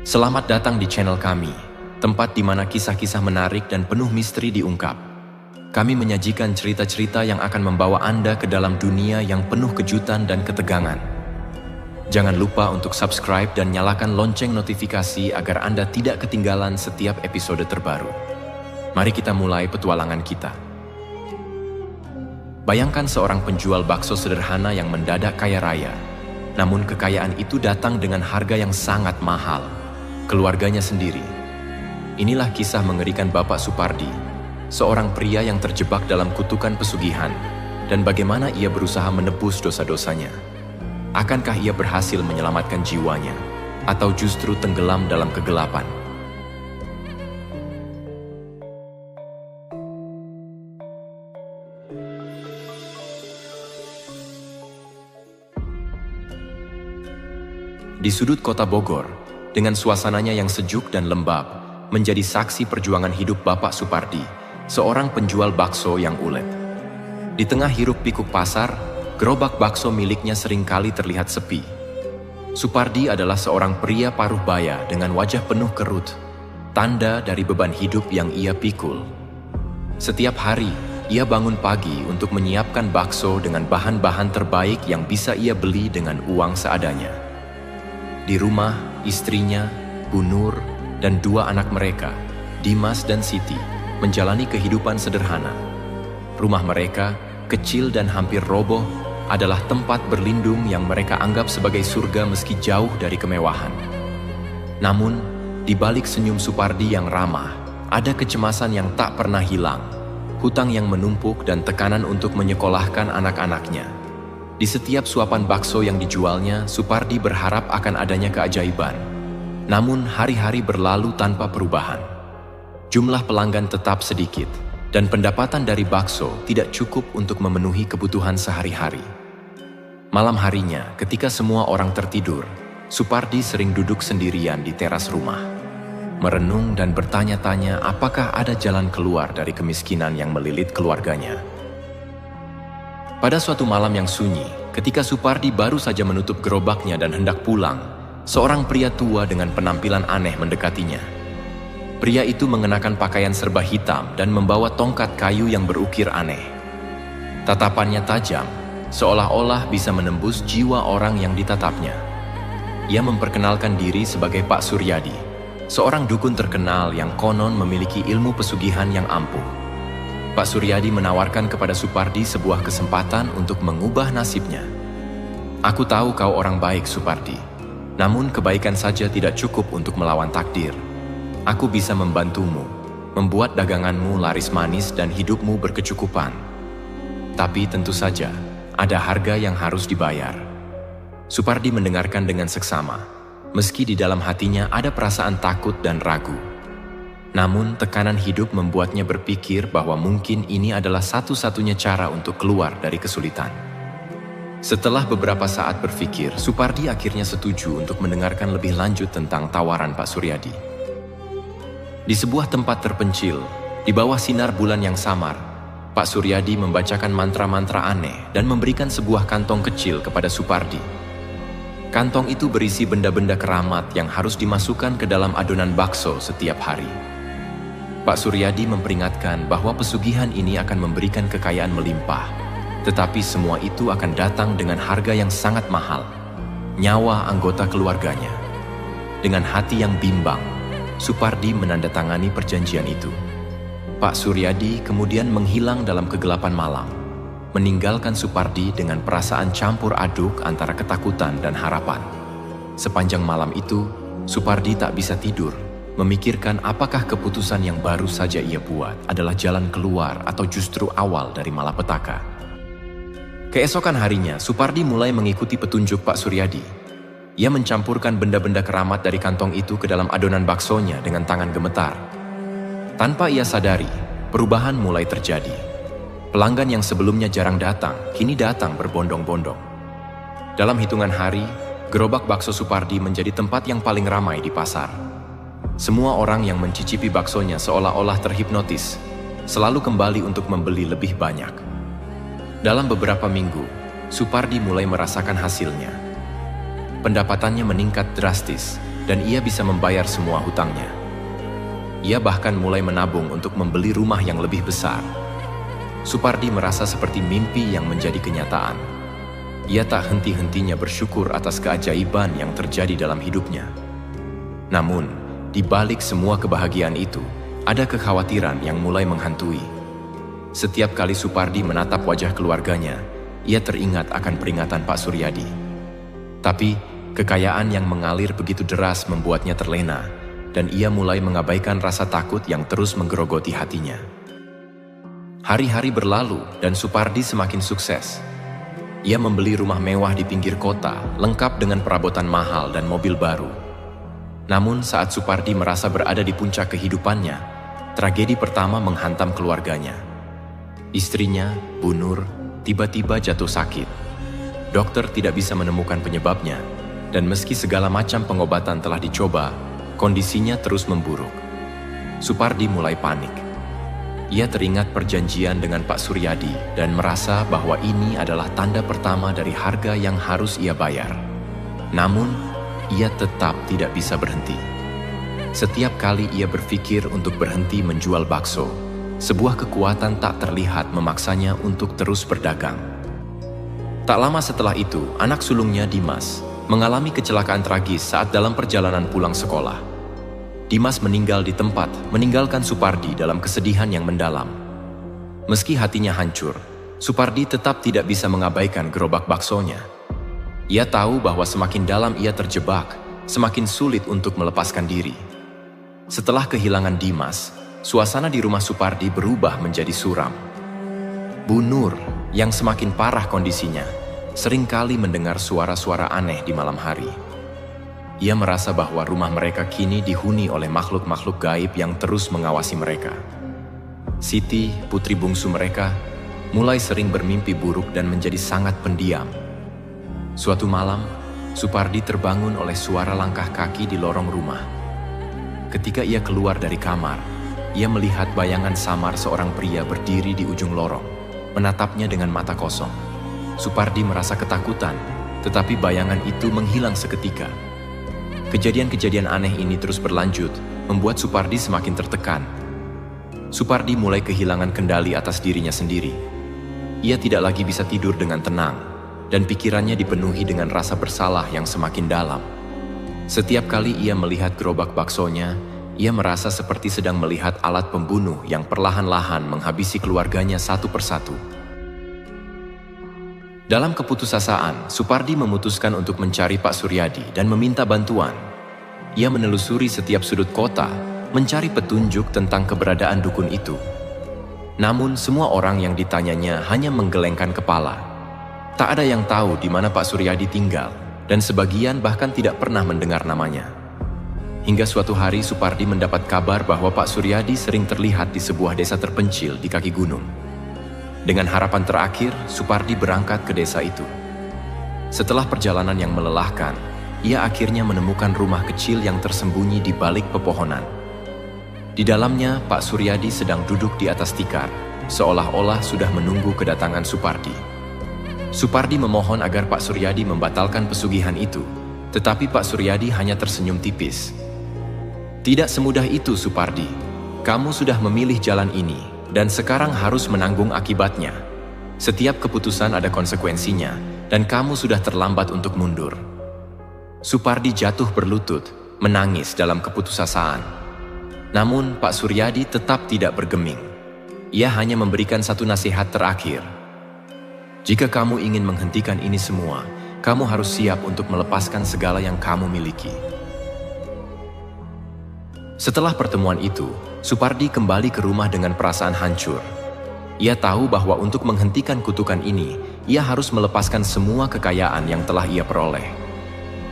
Selamat datang di channel kami, tempat di mana kisah-kisah menarik dan penuh misteri diungkap. Kami menyajikan cerita-cerita yang akan membawa Anda ke dalam dunia yang penuh kejutan dan ketegangan. Jangan lupa untuk subscribe dan nyalakan lonceng notifikasi agar Anda tidak ketinggalan setiap episode terbaru. Mari kita mulai petualangan kita. Bayangkan seorang penjual bakso sederhana yang mendadak kaya raya. Namun kekayaan itu datang dengan harga yang sangat mahal. Keluarganya sendiri. Inilah kisah mengerikan Bapak Supardi, seorang pria yang terjebak dalam kutukan pesugihan, dan bagaimana ia berusaha menebus dosa-dosanya. Akankah ia berhasil menyelamatkan jiwanya, atau justru tenggelam dalam kegelapan? Di sudut kota Bogor, dengan suasananya yang sejuk dan lembab, menjadi saksi perjuangan hidup Bapak Supardi, seorang penjual bakso yang ulet. Di tengah hiruk-pikuk pasar, gerobak bakso miliknya seringkali terlihat sepi. Supardi adalah seorang pria paruh baya dengan wajah penuh kerut, tanda dari beban hidup yang ia pikul. Setiap hari, ia bangun pagi untuk menyiapkan bakso dengan bahan-bahan terbaik yang bisa ia beli dengan uang seadanya. Di rumah, istrinya, Bu Nur, dan dua anak mereka, Dimas dan Siti, menjalani kehidupan sederhana. Rumah mereka, kecil dan hampir roboh, adalah tempat berlindung yang mereka anggap sebagai surga meski jauh dari kemewahan. Namun, di balik senyum Supardi yang ramah, ada kecemasan yang tak pernah hilang, hutang yang menumpuk dan tekanan untuk menyekolahkan anak-anaknya. Di setiap suapan bakso yang dijualnya, Supardi berharap akan adanya keajaiban. Namun, hari-hari berlalu tanpa perubahan. Jumlah pelanggan tetap sedikit, dan pendapatan dari bakso tidak cukup untuk memenuhi kebutuhan sehari-hari. Malam harinya, ketika semua orang tertidur, Supardi sering duduk sendirian di teras rumah. Merenung dan bertanya-tanya apakah ada jalan keluar dari kemiskinan yang melilit keluarganya. Pada suatu malam yang sunyi, ketika Supardi baru saja menutup gerobaknya dan hendak pulang, seorang pria tua dengan penampilan aneh mendekatinya. Pria itu mengenakan pakaian serba hitam dan membawa tongkat kayu yang berukir aneh. Tatapannya tajam, seolah-olah bisa menembus jiwa orang yang ditatapnya. Ia memperkenalkan diri sebagai Pak Suryadi, seorang dukun terkenal yang konon memiliki ilmu pesugihan yang ampuh. Pak Suryadi menawarkan kepada Supardi sebuah kesempatan untuk mengubah nasibnya. "Aku tahu kau orang baik, Supardi. Namun kebaikan saja tidak cukup untuk melawan takdir. Aku bisa membantumu, membuat daganganmu laris manis dan hidupmu berkecukupan. Tapi tentu saja, ada harga yang harus dibayar." Supardi mendengarkan dengan seksama, meski di dalam hatinya ada perasaan takut dan ragu. Namun, tekanan hidup membuatnya berpikir bahwa mungkin ini adalah satu-satunya cara untuk keluar dari kesulitan. Setelah beberapa saat berpikir, Supardi akhirnya setuju untuk mendengarkan lebih lanjut tentang tawaran Pak Suryadi. Di sebuah tempat terpencil, di bawah sinar bulan yang samar, Pak Suryadi membacakan mantra-mantra aneh dan memberikan sebuah kantong kecil kepada Supardi. Kantong itu berisi benda-benda keramat yang harus dimasukkan ke dalam adonan bakso setiap hari. Pak Suryadi memperingatkan bahwa pesugihan ini akan memberikan kekayaan melimpah, tetapi semua itu akan datang dengan harga yang sangat mahal, nyawa anggota keluarganya. Dengan hati yang bimbang, Supardi menandatangani perjanjian itu. Pak Suryadi kemudian menghilang dalam kegelapan malam, meninggalkan Supardi dengan perasaan campur aduk antara ketakutan dan harapan. Sepanjang malam itu, Supardi tak bisa tidur, memikirkan apakah keputusan yang baru saja ia buat adalah jalan keluar atau justru awal dari malapetaka. Keesokan harinya, Supardi mulai mengikuti petunjuk Pak Suryadi. Ia mencampurkan benda-benda keramat dari kantong itu ke dalam adonan baksonya dengan tangan gemetar. Tanpa ia sadari, perubahan mulai terjadi. Pelanggan yang sebelumnya jarang datang, kini datang berbondong-bondong. Dalam hitungan hari, gerobak bakso Supardi menjadi tempat yang paling ramai di pasar. Semua orang yang mencicipi baksonya seolah-olah terhipnotis, selalu kembali untuk membeli lebih banyak. Dalam beberapa minggu, Supardi mulai merasakan hasilnya. Pendapatannya meningkat drastis, dan ia bisa membayar semua hutangnya. Ia bahkan mulai menabung untuk membeli rumah yang lebih besar. Supardi merasa seperti mimpi yang menjadi kenyataan. Ia tak henti-hentinya bersyukur atas keajaiban yang terjadi dalam hidupnya. Namun, di balik semua kebahagiaan itu, ada kekhawatiran yang mulai menghantui. Setiap kali Supardi menatap wajah keluarganya, ia teringat akan peringatan Pak Suryadi. Tapi, kekayaan yang mengalir begitu deras membuatnya terlena, dan ia mulai mengabaikan rasa takut yang terus menggerogoti hatinya. Hari-hari berlalu dan Supardi semakin sukses. Ia membeli rumah mewah di pinggir kota, lengkap dengan perabotan mahal dan mobil baru. Namun saat Supardi merasa berada di puncak kehidupannya, tragedi pertama menghantam keluarganya. Istrinya, Bu Nur, tiba-tiba jatuh sakit. Dokter tidak bisa menemukan penyebabnya, dan meski segala macam pengobatan telah dicoba, kondisinya terus memburuk. Supardi mulai panik. Ia teringat perjanjian dengan Pak Suryadi dan merasa bahwa ini adalah tanda pertama dari harga yang harus ia bayar. Namun, ia tetap tidak bisa berhenti. Setiap kali ia berpikir untuk berhenti menjual bakso, sebuah kekuatan tak terlihat memaksanya untuk terus berdagang. Tak lama setelah itu, anak sulungnya Dimas mengalami kecelakaan tragis saat dalam perjalanan pulang sekolah. Dimas meninggal di tempat, meninggalkan Supardi dalam kesedihan yang mendalam. Meski hatinya hancur, Supardi tetap tidak bisa mengabaikan gerobak baksonya. Ia tahu bahwa semakin dalam ia terjebak, semakin sulit untuk melepaskan diri. Setelah kehilangan Dimas, suasana di rumah Supardi berubah menjadi suram. Bu Nur, yang semakin parah kondisinya, seringkali mendengar suara-suara aneh di malam hari. Ia merasa bahwa rumah mereka kini dihuni oleh makhluk-makhluk gaib yang terus mengawasi mereka. Siti, putri bungsu mereka, mulai sering bermimpi buruk dan menjadi sangat pendiam. Suatu malam, Supardi terbangun oleh suara langkah kaki di lorong rumah. Ketika ia keluar dari kamar, ia melihat bayangan samar seorang pria berdiri di ujung lorong, menatapnya dengan mata kosong. Supardi merasa ketakutan, tetapi bayangan itu menghilang seketika. Kejadian-kejadian aneh ini terus berlanjut, membuat Supardi semakin tertekan. Supardi mulai kehilangan kendali atas dirinya sendiri. Ia tidak lagi bisa tidur dengan tenang, dan pikirannya dipenuhi dengan rasa bersalah yang semakin dalam. Setiap kali ia melihat gerobak baksonya, ia merasa seperti sedang melihat alat pembunuh yang perlahan-lahan menghabisi keluarganya satu persatu. Dalam keputusasaan, Supardi memutuskan untuk mencari Pak Suryadi dan meminta bantuan. Ia menelusuri setiap sudut kota, mencari petunjuk tentang keberadaan dukun itu. Namun semua orang yang ditanyanya hanya menggelengkan kepala. Tak ada yang tahu di mana Pak Suryadi tinggal, dan sebagian bahkan tidak pernah mendengar namanya. Hingga suatu hari Supardi mendapat kabar bahwa Pak Suryadi sering terlihat di sebuah desa terpencil di kaki gunung. Dengan harapan terakhir, Supardi berangkat ke desa itu. Setelah perjalanan yang melelahkan, ia akhirnya menemukan rumah kecil yang tersembunyi di balik pepohonan. Di dalamnya, Pak Suryadi sedang duduk di atas tikar, seolah-olah sudah menunggu kedatangan Supardi. Supardi memohon agar Pak Suryadi membatalkan pesugihan itu, tetapi Pak Suryadi hanya tersenyum tipis. "Tidak semudah itu, Supardi. Kamu sudah memilih jalan ini, dan sekarang harus menanggung akibatnya. Setiap keputusan ada konsekuensinya, dan kamu sudah terlambat untuk mundur." Supardi jatuh berlutut, menangis dalam keputusasaan. Namun Pak Suryadi tetap tidak bergeming. Ia hanya memberikan satu nasihat terakhir. "Jika kamu ingin menghentikan ini semua, kamu harus siap untuk melepaskan segala yang kamu miliki." Setelah pertemuan itu, Supardi kembali ke rumah dengan perasaan hancur. Ia tahu bahwa untuk menghentikan kutukan ini, ia harus melepaskan semua kekayaan yang telah ia peroleh.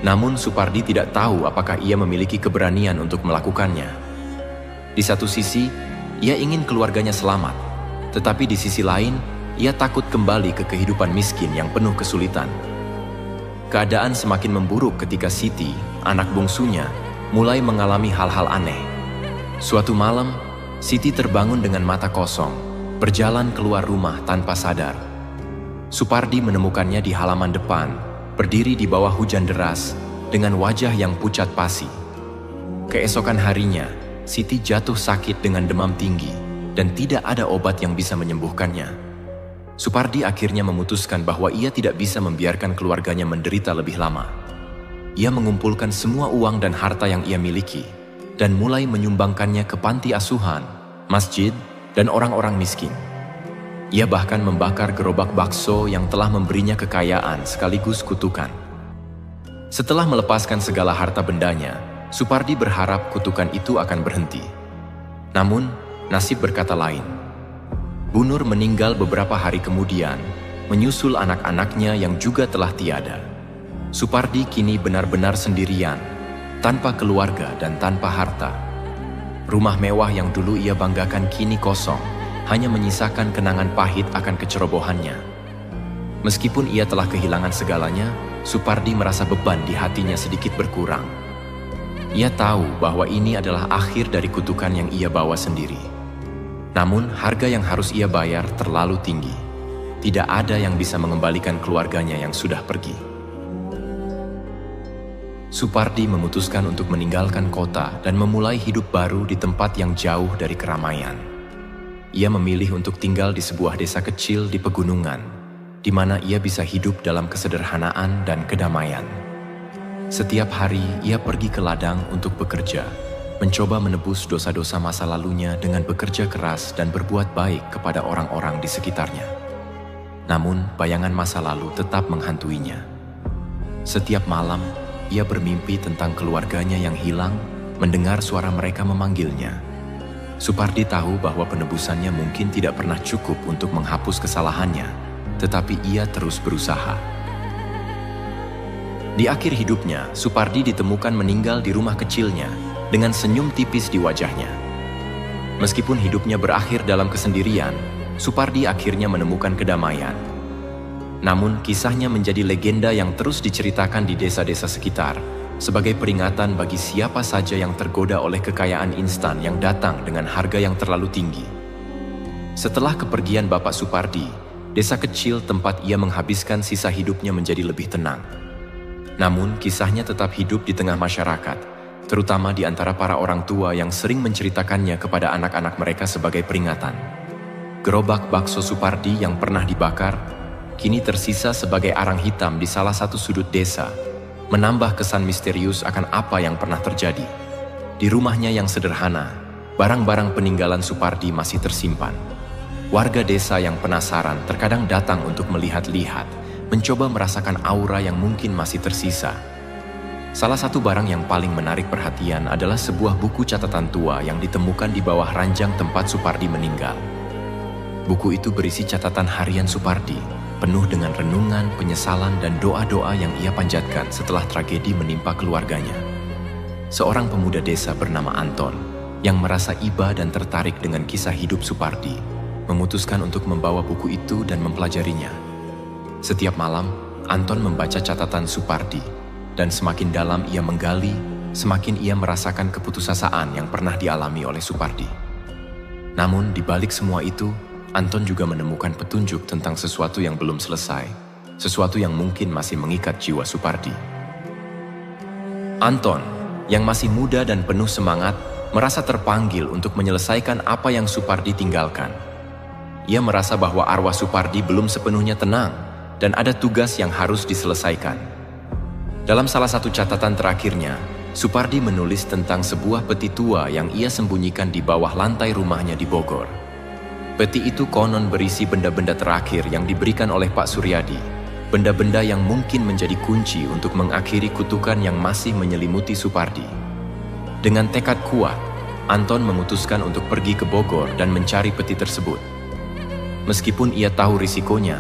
Namun Supardi tidak tahu apakah ia memiliki keberanian untuk melakukannya. Di satu sisi, ia ingin keluarganya selamat, tetapi di sisi lain, ia takut kembali ke kehidupan miskin yang penuh kesulitan. Keadaan semakin memburuk ketika Siti, anak bungsunya, mulai mengalami hal-hal aneh. Suatu malam, Siti terbangun dengan mata kosong, berjalan keluar rumah tanpa sadar. Supardi menemukannya di halaman depan, berdiri di bawah hujan deras, dengan wajah yang pucat pasi. Keesokan harinya, Siti jatuh sakit dengan demam tinggi dan tidak ada obat yang bisa menyembuhkannya. Supardi akhirnya memutuskan bahwa ia tidak bisa membiarkan keluarganya menderita lebih lama. Ia mengumpulkan semua uang dan harta yang ia miliki dan mulai menyumbangkannya ke panti asuhan, masjid, dan orang-orang miskin. Ia bahkan membakar gerobak bakso yang telah memberinya kekayaan sekaligus kutukan. Setelah melepaskan segala harta bendanya, Supardi berharap kutukan itu akan berhenti. Namun, nasib berkata lain. Bu Nur meninggal beberapa hari kemudian, menyusul anak-anaknya yang juga telah tiada. Supardi kini benar-benar sendirian, tanpa keluarga dan tanpa harta. Rumah mewah yang dulu ia banggakan kini kosong, hanya menyisakan kenangan pahit akan kecerobohannya. Meskipun ia telah kehilangan segalanya, Supardi merasa beban di hatinya sedikit berkurang. Ia tahu bahwa ini adalah akhir dari kutukan yang ia bawa sendiri. Namun, harga yang harus ia bayar terlalu tinggi. Tidak ada yang bisa mengembalikan keluarganya yang sudah pergi. Supardi memutuskan untuk meninggalkan kota dan memulai hidup baru di tempat yang jauh dari keramaian. Ia memilih untuk tinggal di sebuah desa kecil di pegunungan, di mana ia bisa hidup dalam kesederhanaan dan kedamaian. Setiap hari ia pergi ke ladang untuk bekerja, mencoba menebus dosa-dosa masa lalunya dengan bekerja keras dan berbuat baik kepada orang-orang di sekitarnya. Namun, bayangan masa lalu tetap menghantuinya. Setiap malam, ia bermimpi tentang keluarganya yang hilang, mendengar suara mereka memanggilnya. Supardi tahu bahwa penebusannya mungkin tidak pernah cukup untuk menghapus kesalahannya, tetapi ia terus berusaha. Di akhir hidupnya, Supardi ditemukan meninggal di rumah kecilnya dengan senyum tipis di wajahnya. Meskipun hidupnya berakhir dalam kesendirian, Supardi akhirnya menemukan kedamaian. Namun, kisahnya menjadi legenda yang terus diceritakan di desa-desa sekitar sebagai peringatan bagi siapa saja yang tergoda oleh kekayaan instan yang datang dengan harga yang terlalu tinggi. Setelah kepergian Bapak Supardi, desa kecil tempat ia menghabiskan sisa hidupnya menjadi lebih tenang. Namun, kisahnya tetap hidup di tengah masyarakat, terutama di antara para orang tua yang sering menceritakannya kepada anak-anak mereka sebagai peringatan. Gerobak bakso Supardi yang pernah dibakar, kini tersisa sebagai arang hitam di salah satu sudut desa, menambah kesan misterius akan apa yang pernah terjadi. Di rumahnya yang sederhana, barang-barang peninggalan Supardi masih tersimpan. Warga desa yang penasaran terkadang datang untuk melihat-lihat, mencoba merasakan aura yang mungkin masih tersisa. Salah satu barang yang paling menarik perhatian adalah sebuah buku catatan tua yang ditemukan di bawah ranjang tempat Supardi meninggal. Buku itu berisi catatan harian Supardi, penuh dengan renungan, penyesalan, dan doa-doa yang ia panjatkan setelah tragedi menimpa keluarganya. Seorang pemuda desa bernama Anton, yang merasa iba dan tertarik dengan kisah hidup Supardi, memutuskan untuk membawa buku itu dan mempelajarinya. Setiap malam, Anton membaca catatan Supardi, dan semakin dalam ia menggali, semakin ia merasakan keputusasaan yang pernah dialami oleh Supardi. Namun, di balik semua itu, Anton juga menemukan petunjuk tentang sesuatu yang belum selesai, sesuatu yang mungkin masih mengikat jiwa Supardi. Anton, yang masih muda dan penuh semangat, merasa terpanggil untuk menyelesaikan apa yang Supardi tinggalkan. Ia merasa bahwa arwah Supardi belum sepenuhnya tenang, dan ada tugas yang harus diselesaikan. Dalam salah satu catatan terakhirnya, Supardi menulis tentang sebuah peti tua yang ia sembunyikan di bawah lantai rumahnya di Bogor. Peti itu konon berisi benda-benda terakhir yang diberikan oleh Pak Suryadi, benda-benda yang mungkin menjadi kunci untuk mengakhiri kutukan yang masih menyelimuti Supardi. Dengan tekad kuat, Anton memutuskan untuk pergi ke Bogor dan mencari peti tersebut. Meskipun ia tahu risikonya,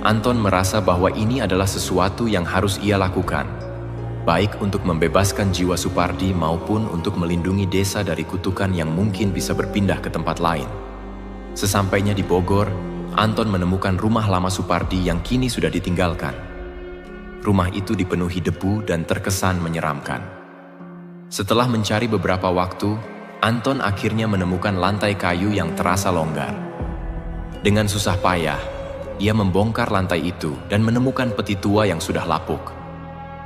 Anton merasa bahwa ini adalah sesuatu yang harus ia lakukan, baik untuk membebaskan jiwa Supardi maupun untuk melindungi desa dari kutukan yang mungkin bisa berpindah ke tempat lain. Sesampainya di Bogor, Anton menemukan rumah lama Supardi yang kini sudah ditinggalkan. Rumah itu dipenuhi debu dan terkesan menyeramkan. Setelah mencari beberapa waktu, Anton akhirnya menemukan lantai kayu yang terasa longgar. Dengan susah payah, ia membongkar lantai itu dan menemukan peti tua yang sudah lapuk.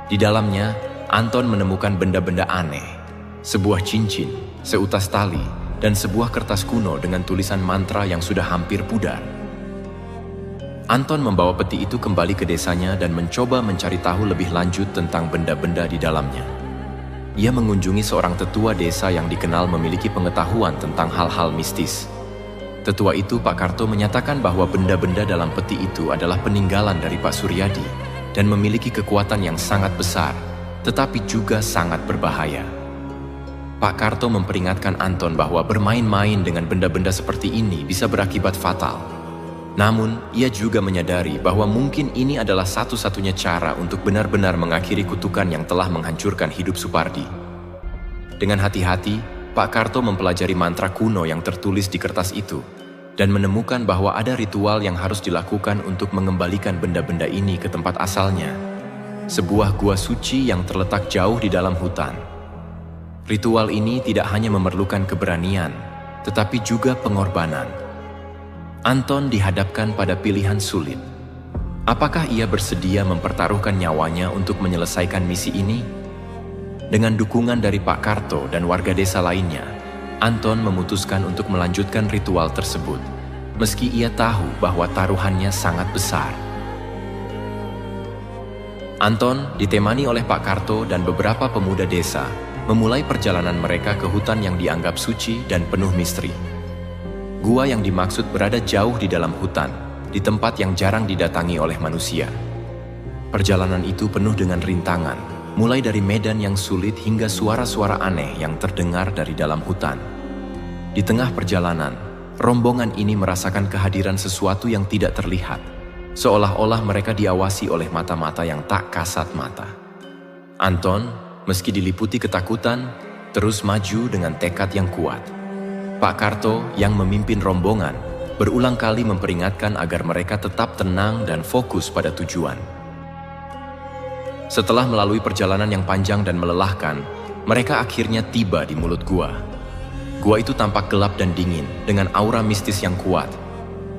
Di dalamnya, Anton menemukan benda-benda aneh, sebuah cincin, seutas tali, dan sebuah kertas kuno dengan tulisan mantra yang sudah hampir pudar. Anton membawa peti itu kembali ke desanya dan mencoba mencari tahu lebih lanjut tentang benda-benda di dalamnya. Ia mengunjungi seorang tetua desa yang dikenal memiliki pengetahuan tentang hal-hal mistis. Tetua itu, Pak Karto, menyatakan bahwa benda-benda dalam peti itu adalah peninggalan dari Pak Suryadi dan memiliki kekuatan yang sangat besar, tetapi juga sangat berbahaya. Pak Karto memperingatkan Anton bahwa bermain-main dengan benda-benda seperti ini bisa berakibat fatal. Namun, ia juga menyadari bahwa mungkin ini adalah satu-satunya cara untuk benar-benar mengakhiri kutukan yang telah menghancurkan hidup Supardi. Dengan hati-hati, Pak Karto mempelajari mantra kuno yang tertulis di kertas itu dan menemukan bahwa ada ritual yang harus dilakukan untuk mengembalikan benda-benda ini ke tempat asalnya, sebuah gua suci yang terletak jauh di dalam hutan. Ritual ini tidak hanya memerlukan keberanian, tetapi juga pengorbanan. Anton dihadapkan pada pilihan sulit. Apakah ia bersedia mempertaruhkan nyawanya untuk menyelesaikan misi ini? Dengan dukungan dari Pak Karto dan warga desa lainnya, Anton memutuskan untuk melanjutkan ritual tersebut, meski ia tahu bahwa taruhannya sangat besar. Anton, ditemani oleh Pak Karto dan beberapa pemuda desa, memulai perjalanan mereka ke hutan yang dianggap suci dan penuh misteri. Gua yang dimaksud berada jauh di dalam hutan, di tempat yang jarang didatangi oleh manusia. Perjalanan itu penuh dengan rintangan, mulai dari medan yang sulit hingga suara-suara aneh yang terdengar dari dalam hutan. Di tengah perjalanan, rombongan ini merasakan kehadiran sesuatu yang tidak terlihat, seolah-olah mereka diawasi oleh mata-mata yang tak kasat mata. Anton, meski diliputi ketakutan, terus maju dengan tekad yang kuat. Pak Karto yang memimpin rombongan berulang kali memperingatkan agar mereka tetap tenang dan fokus pada tujuan. Setelah melalui perjalanan yang panjang dan melelahkan, mereka akhirnya tiba di mulut gua. Gua itu tampak gelap dan dingin, dengan aura mistis yang kuat.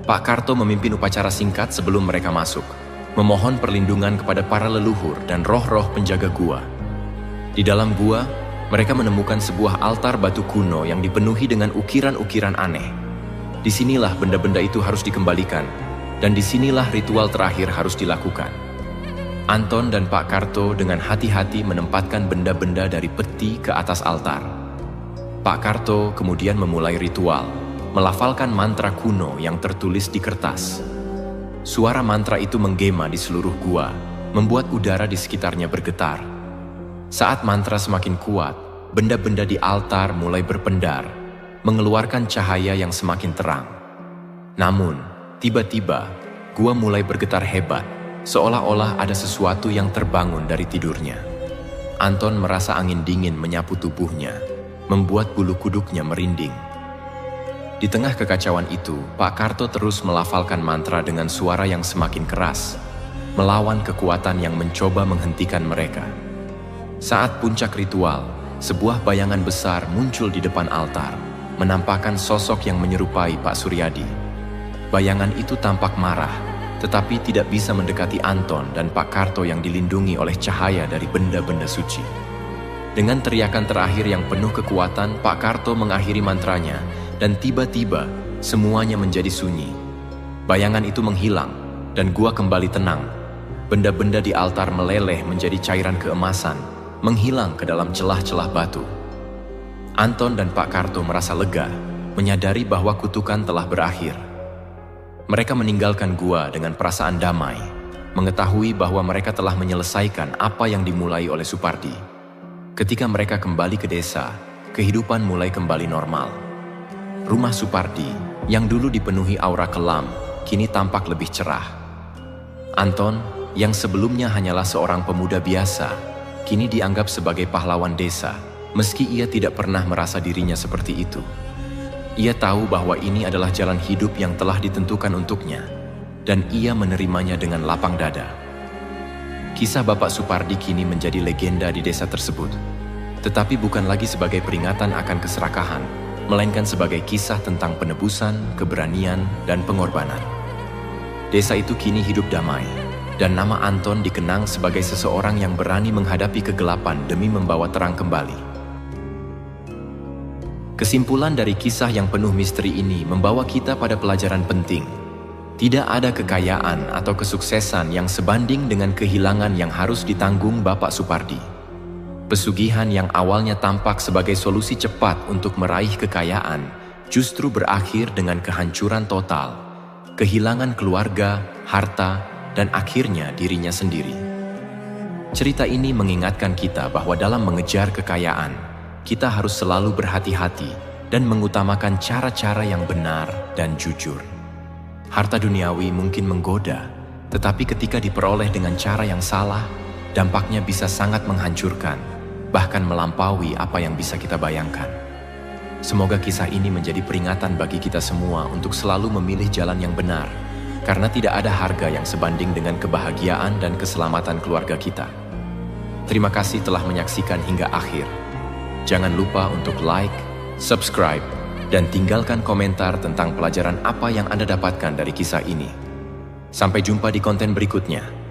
Pak Karto memimpin upacara singkat sebelum mereka masuk, memohon perlindungan kepada para leluhur dan roh-roh penjaga gua. Di dalam gua, mereka menemukan sebuah altar batu kuno yang dipenuhi dengan ukiran-ukiran aneh. Disinilah benda-benda itu harus dikembalikan, dan disinilah ritual terakhir harus dilakukan. Anton dan Pak Karto dengan hati-hati menempatkan benda-benda dari peti ke atas altar. Pak Karto kemudian memulai ritual, melafalkan mantra kuno yang tertulis di kertas. Suara mantra itu menggema di seluruh gua, membuat udara di sekitarnya bergetar. Saat mantra semakin kuat, benda-benda di altar mulai berpendar, mengeluarkan cahaya yang semakin terang. Namun, tiba-tiba, gua mulai bergetar hebat, seolah-olah ada sesuatu yang terbangun dari tidurnya. Anton merasa angin dingin menyapu tubuhnya, membuat bulu kuduknya merinding. Di tengah kekacauan itu, Pak Karto terus melafalkan mantra dengan suara yang semakin keras, melawan kekuatan yang mencoba menghentikan mereka. Saat puncak ritual, sebuah bayangan besar muncul di depan altar, menampakkan sosok yang menyerupai Pak Suryadi. Bayangan itu tampak marah, tetapi tidak bisa mendekati Anton dan Pak Karto yang dilindungi oleh cahaya dari benda-benda suci. Dengan teriakan terakhir yang penuh kekuatan, Pak Karto mengakhiri mantranya, dan tiba-tiba semuanya menjadi sunyi. Bayangan itu menghilang, dan gua kembali tenang. Benda-benda di altar meleleh menjadi cairan keemasan, menghilang ke dalam celah-celah batu. Anton dan Pak Karto merasa lega, menyadari bahwa kutukan telah berakhir. Mereka meninggalkan gua dengan perasaan damai, mengetahui bahwa mereka telah menyelesaikan apa yang dimulai oleh Supardi. Ketika mereka kembali ke desa, kehidupan mulai kembali normal. Rumah Supardi, yang dulu dipenuhi aura kelam, kini tampak lebih cerah. Anton, yang sebelumnya hanyalah seorang pemuda biasa, kini dianggap sebagai pahlawan desa, meski ia tidak pernah merasa dirinya seperti itu. Ia tahu bahwa ini adalah jalan hidup yang telah ditentukan untuknya, dan ia menerimanya dengan lapang dada. Kisah Bapak Supardi kini menjadi legenda di desa tersebut, tetapi bukan lagi sebagai peringatan akan keserakahan, melainkan sebagai kisah tentang penebusan, keberanian, dan pengorbanan. Desa itu kini hidup damai, dan nama Anton dikenang sebagai seseorang yang berani menghadapi kegelapan demi membawa terang kembali. Kesimpulan dari kisah yang penuh misteri ini membawa kita pada pelajaran penting. Tidak ada kekayaan atau kesuksesan yang sebanding dengan kehilangan yang harus ditanggung Bapak Supardi. Pesugihan yang awalnya tampak sebagai solusi cepat untuk meraih kekayaan justru berakhir dengan kehancuran total, kehilangan keluarga, harta, dan akhirnya dirinya sendiri. Cerita ini mengingatkan kita bahwa dalam mengejar kekayaan, kita harus selalu berhati-hati dan mengutamakan cara-cara yang benar dan jujur. Harta duniawi mungkin menggoda, tetapi ketika diperoleh dengan cara yang salah, dampaknya bisa sangat menghancurkan, bahkan melampaui apa yang bisa kita bayangkan. Semoga kisah ini menjadi peringatan bagi kita semua untuk selalu memilih jalan yang benar, karena tidak ada harga yang sebanding dengan kebahagiaan dan keselamatan keluarga kita. Terima kasih telah menyaksikan hingga akhir. Jangan lupa untuk like, subscribe, dan tinggalkan komentar tentang pelajaran apa yang Anda dapatkan dari kisah ini. Sampai jumpa di konten berikutnya.